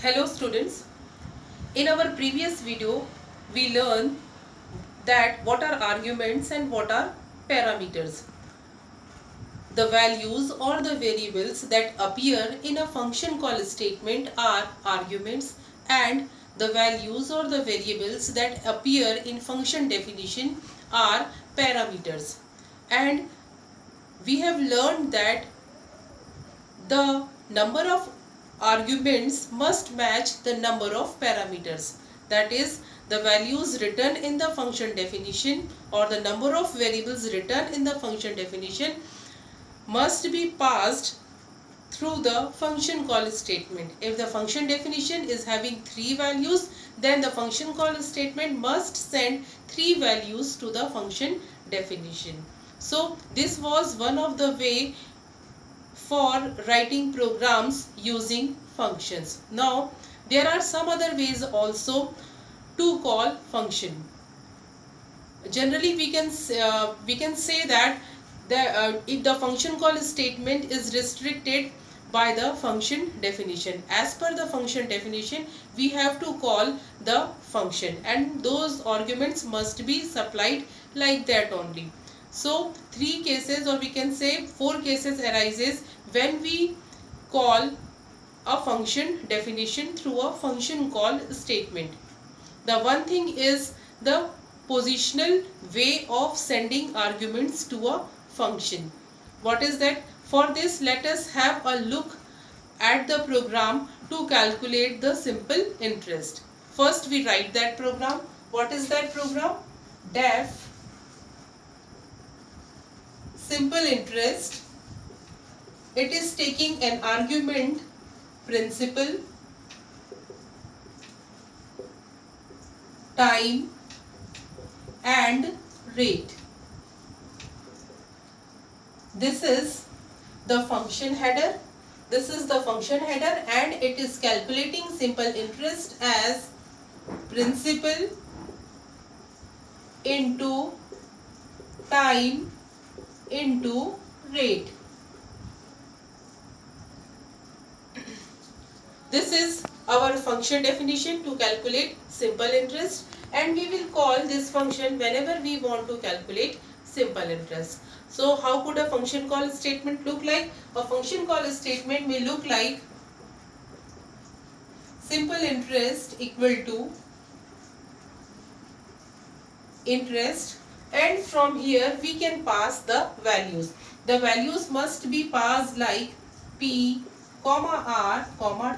Hello students, in our previous video we learned that what are arguments and what are parameters. The values or the variables that appear in a function call statement are arguments, and the values or the variables that appear in function definition are parameters. And we have learned that the number of arguments must match the number of parameters. That is, the values written in the function definition or the number of variables written in the function definition must be passed through the function call statement. If the function definition is having 3 values, then the function call statement must send 3 values to the function definition. So this was one of the way for writing programs using functions. Now there are some other ways also to call function. Generally we can say that if the function call statement is restricted by the function definition. As per the function definition, we have to call the function, and those arguments must be supplied like that only. So 3 cases, or we can say 4 cases arises when we call a function definition through a function call statement. The one thing is the positional way of sending arguments to a function. What is that? For this, let us have a look at the program to calculate the simple interest. First we write that program. What is that program? Def simple interest. It is taking an argument principal, time and rate. This is the function header. This is the function header, and it is calculating simple interest as principal into time into rate. This is our function definition to calculate simple interest, and we will call this function whenever we want to calculate simple interest. So how could a function call statement look like? A function call statement may look like simple interest equal to interest, and from here we can pass the values. The values must be passed like p, r,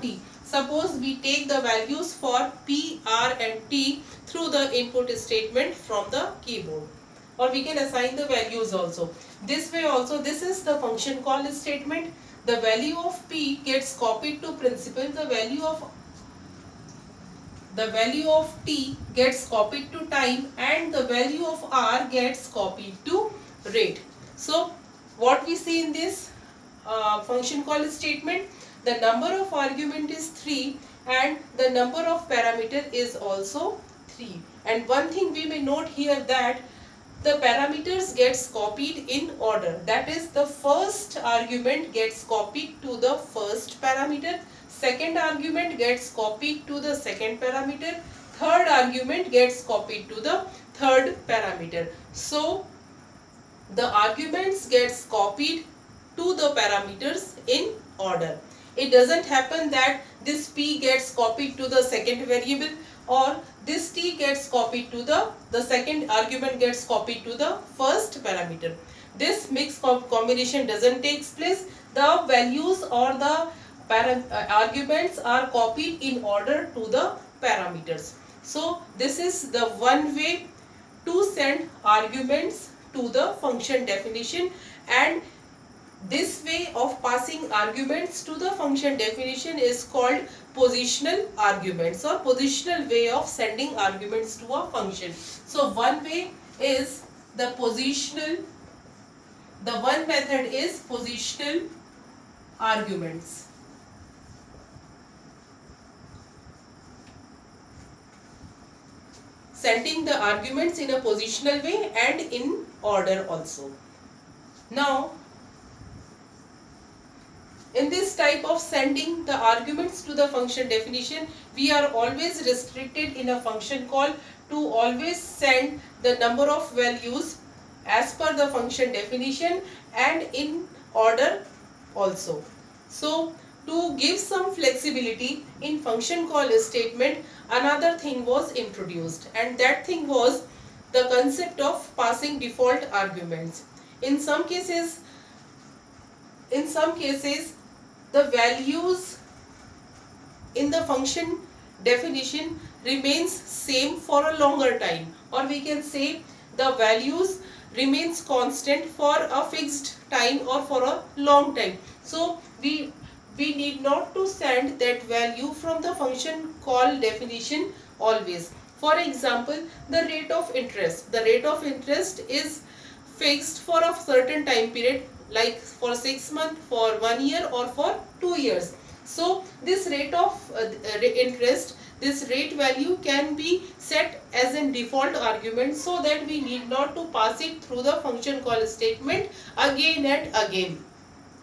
t. Suppose we take the values for p, r and t through the input statement from the keyboard, or we can assign the values also. This way also, this is the function call statement. The value of p gets copied to principal, the value of t gets copied to time, and the value of r gets copied to rate. So what we see in this function call statement, the number of argument is 3 and the number of parameter is also 3. And one thing we may note here, that the parameters gets copied in order. That is, the first argument gets copied to the first parameter, second argument gets copied to the second parameter, third argument gets copied to the third parameter. So the arguments gets copied to the parameters in order. It doesn't happen that this p gets copied to the second variable, or this t gets copied to the second argument gets copied to the first parameter. This mixed combination doesn't take place. The values or the arguments are copied in order to the parameters. So this is the one way to send arguments to the function definition, and this way of passing arguments to the function definition is called positional arguments, or positional way of sending arguments to a function. So one way is the positional, the one method is positional arguments. Sending the arguments in a positional way and in order also. Now in this type of sending the arguments to the function definition, we are always restricted in a function call to always send the number of values as per the function definition and in order also. So to give some flexibility in function call statement, another thing was introduced, and that thing was the concept of passing default arguments. In some cases the values in the function definition remains same for a longer time, or we can say the values remains constant for a fixed time or for a long time. So we need not to send that value from the function call definition always. For example, the rate of interest. The rate of interest is fixed for a certain time period, like for 6 months, for 1 year, or for 2 years. So this rate of interest, this rate value can be set as a default argument, so that we need not to pass it through the function call statement again and again.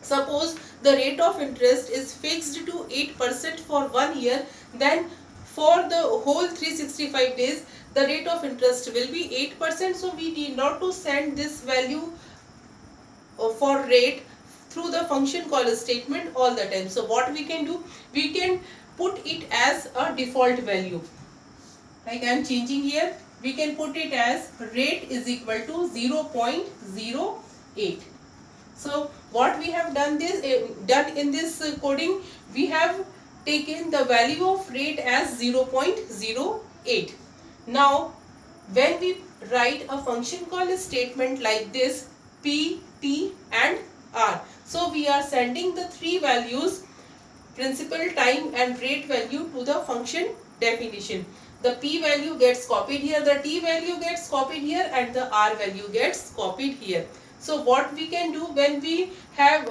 Suppose the rate of interest is fixed to 8% for 1 year, then for the whole 365 days the rate of interest will be 8%. So we need not to send this value for rate through the function call statement all the time. So what we can do, we can put it as a default value. Like I am changing here, we can put it as rate is equal to 0.08. So what we have done in this coding, we have taken the value of rate as 0.08. Now when we write a function call statement like this, P, T and R, so we are sending the three values, principal, time and rate value, to the function definition. The P value gets copied here, the T value gets copied here, and the R value gets copied here. So what we can do, when we have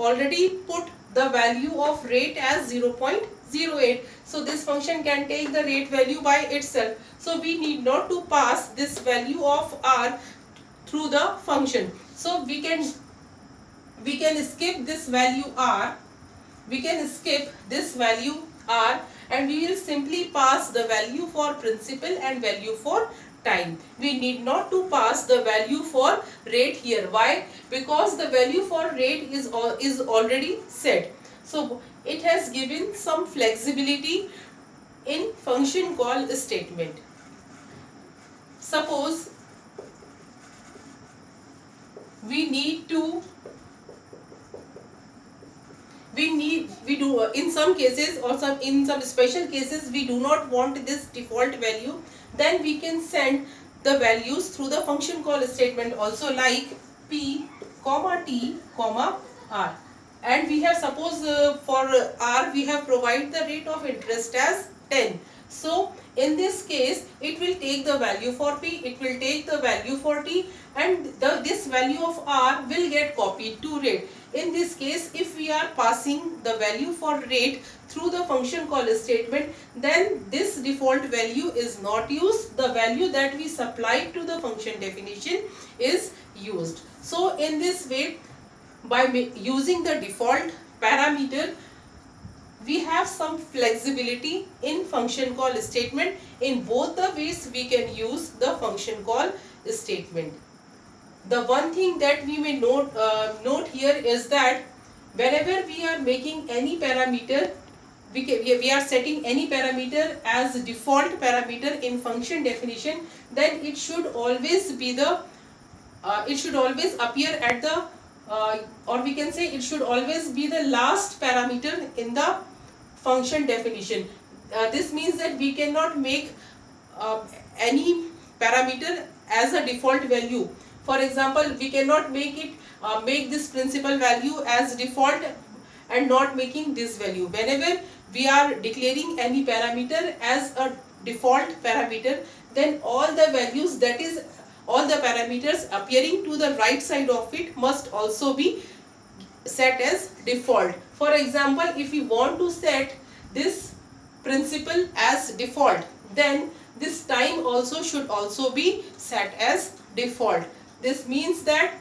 already put the value of rate as 0.08, so this function can take the rate value by itself. So we need not to pass this value of R through the function. So we can skip this value R. We can skip this value R, and we will simply pass the value for principal and value for time. We need not to pass the value for rate here. Why? Because the value for rate is already set. So it has given some flexibility in function call statement. Suppose we do in some cases, or in some special cases we do not want this default value, then we can send the values through the function call statement also, like P, T, R. And we have, suppose for R we have provided the rate of interest as 10. So in this case it will take the value for P, it will take the value for T, and this value of R will get copied to rate. In this case, if we are passing the value for rate through the function call statement, then this default value is not used. The value that we supplied to the function definition is used. So in this way, by using the default parameter, we have some flexibility in function call statement. In both the ways we can use the function call statement. The one thing that we may note here is that whenever we are making any parameter, we are setting any parameter as default parameter in function definition, then it should always be it should always appear at the or we can say it should always be the last parameter in the function definition. This means that we cannot make any parameter as a default value. For example, we cannot make this principal value as default and not making this value. Whenever we are declaring any parameter as a default parameter, then all the values, that is all the parameters appearing to the right side of it, must also be set as default. For example, if we want to set this principal as default, then this time also should also be set as default. This means that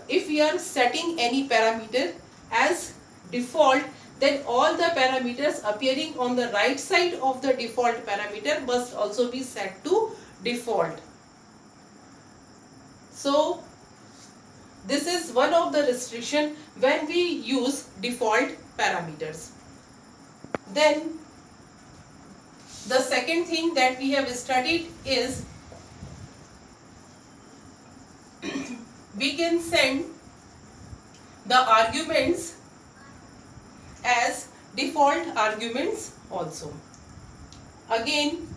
if we are setting any parameter as default, then all the parameters appearing on the right side of the default parameter must also be set to default. So this is one of the restriction when we use default parameters. Then the second thing that we have studied is we can send the arguments as default arguments also. Again,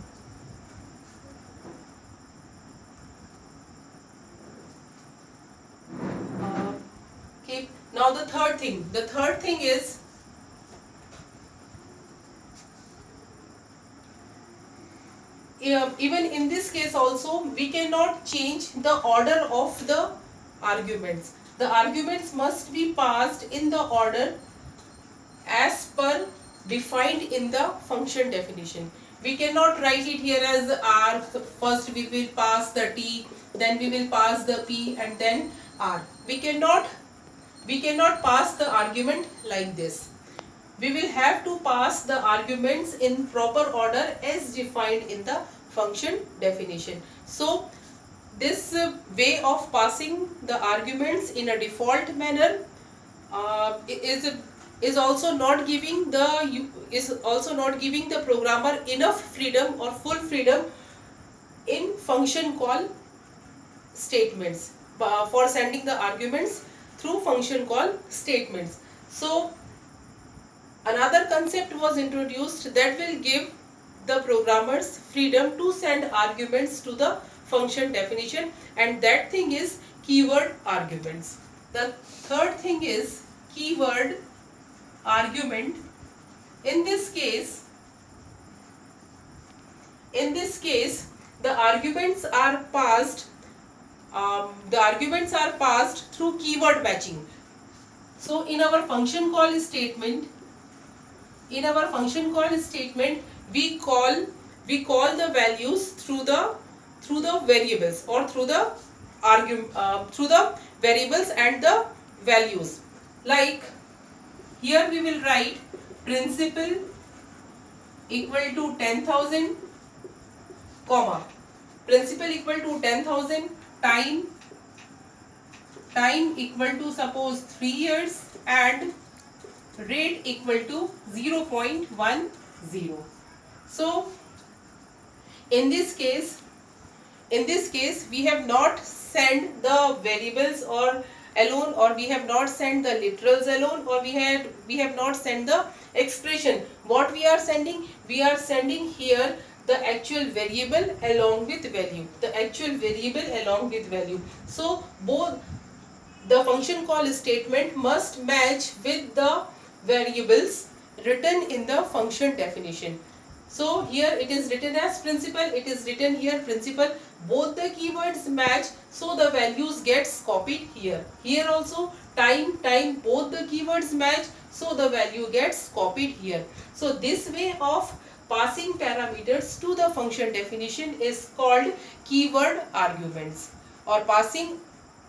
okay, now the third thing is even in this case also we cannot change the order of the arguments. The arguments must be passed in the order as per defined in the function definition. We cannot write it here as R. First we will pass the T, then we will pass the P, and then R. We cannot pass the argument like this. We will have to pass the arguments in proper order as defined in the function definition. So this way of passing the arguments in a default manner is also not giving the programmer enough freedom or full freedom in function call statements for sending the arguments through function call statements. So another concept was introduced that will give the programmers freedom to send arguments to the function definition, and that thing is keyword arguments. The third thing is keyword argument. In this case the arguments are passed through keyword matching. So in our function call statement we call the values through the variables or through the variables and the values. Like here we will write principal equal to 10,000, comma, principal equal to 10,000, time equal to suppose 3 years, and rate equal to 0.10. So in this case we have not sent the variables or alone, or we have not sent the literals alone, or we have not sent the expression. What we are sending? We are sending here the actual variable along with value. So both the function call statement must match with the variables written in the function definition. So here it is written as principal, it is written here principal. Both the keywords match, so the values gets copied here. Here also time, both the keywords match, so the value gets copied here. So this way of passing parameters to the function definition is called keyword arguments, or passing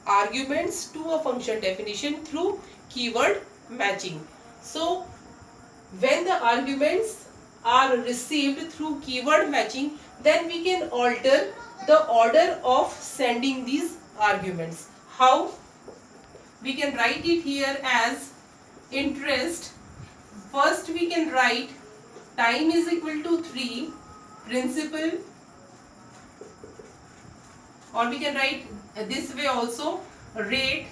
arguments to a function definition through keyword matching. So when the arguments are received through keyword matching, then we can alter the order of sending these arguments. How? We can write it here as interest. First we can write time is equal to 3, principal, or we can write this way also, rate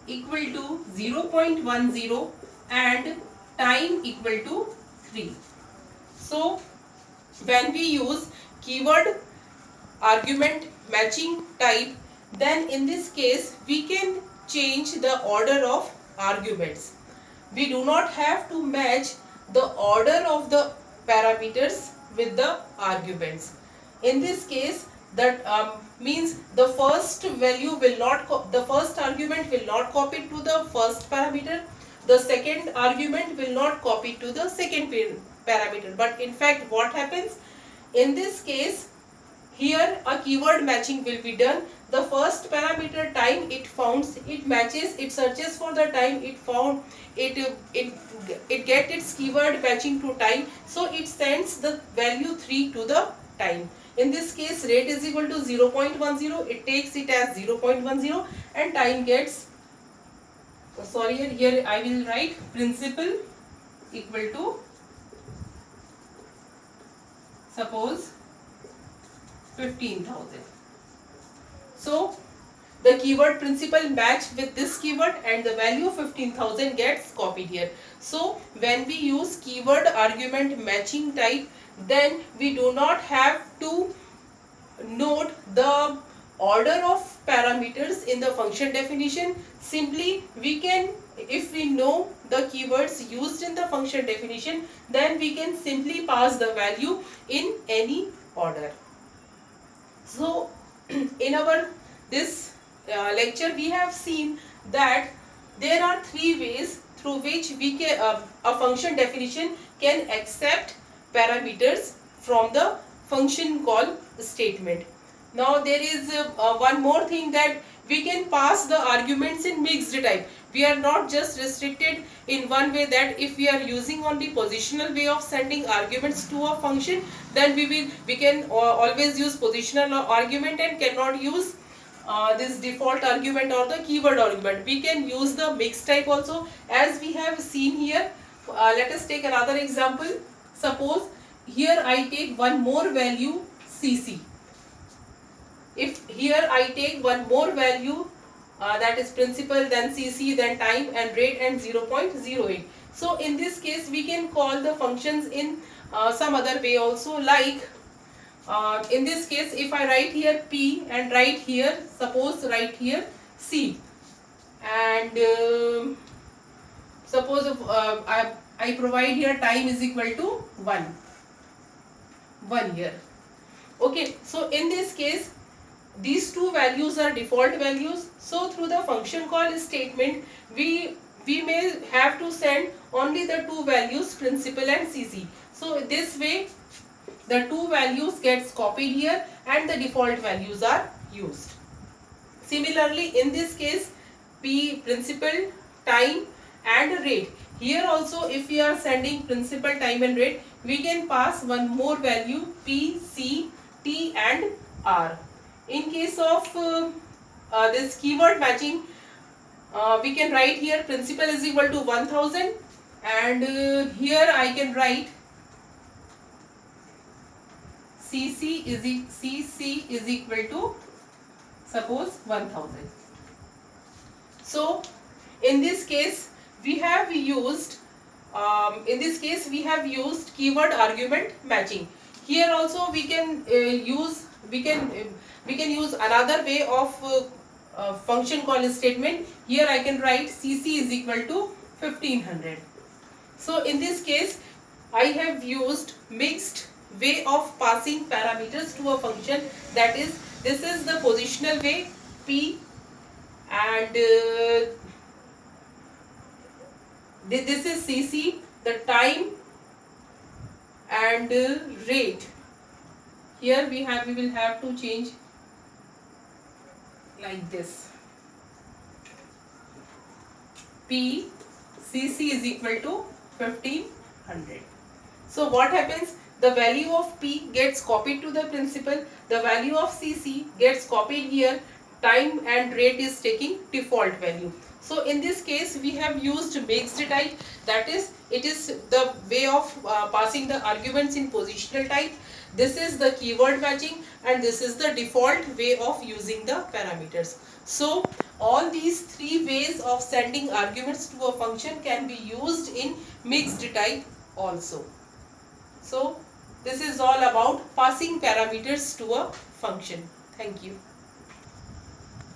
equal to 0.10 and time equal to 3. So when we use keyword argument matching type, then in this case we can change the order of arguments. We do not have to match the order of the parameters with the arguments. In this case, that means the first value will not the first argument will not copy to the first parameter, the second argument will not copy to the second parameter. But in fact what happens in this case, Here a keyword matching will be done. The first parameter time it founds, it matches, it searches for the time it found, it get its keyword matching to time, so it sends the value 3 to the time. In this case rate is equal to 0.10, it takes it as 0.10 and time gets, sorry, here I will write principal equal to, suppose 15,000. So the keyword principal match with this keyword and the value 15,000 gets copied here. So when we use keyword argument matching type, then we do not have to note the order of parameters in the function definition. Simply we can, if we know the keywords used in the function definition, then we can simply pass the value in any order. So in our this lecture we have seen that there are three ways through which we can a function definition can accept parameters from the function call statement. Now there is one more thing, that we can pass the arguments in mixed type. We are not just restricted in one way, that if we are using only positional way of sending arguments to a function, then we can always use positional argument and cannot use this default argument or the keyword argument. We can use the mixed type also, as we have seen here. Let us take another example. Suppose here I take one more value CC. If here I take one more value, that is principal, then CC, then time and rate and 0.08. So in this case we can call the functions in some other way also, like in this case if I write here P and write here, suppose write here C, and suppose I provide here time is equal to 1 year. Okay, so in this case these two values are default values. So through the function call statement we may have to send only the two values principal and CC. So this way the two values gets copied here and the default values are used. Similarly in this case P, principal, time and rate. Here also if we are sending principal, time and rate, we can pass one more value P, C, T and R. In case of this keyword matching, we can write here principal is equal to 1000 and here I can write CC is equal to suppose 1000. So in this case we have used keyword argument matching. Here also we can use another way of function call statement. Here I can write CC is equal to 1500. So in this case I have used mixed way of passing parameters to a function, that is, this is the positional way P and this is CC, the time and rate. Here we will have to change like this. P, CC is equal to 1500. So what happens? The value of P gets copied to the principal, the value of CC gets copied here, time and rate is taking default value. So in this case we have used mixed type, that is, it is the way of passing the arguments in positional type. This is the keyword matching and this is the default way of using the parameters. So all these three ways of sending arguments to a function can be used in mixed type also. So this is all about passing parameters to a function. Thank you.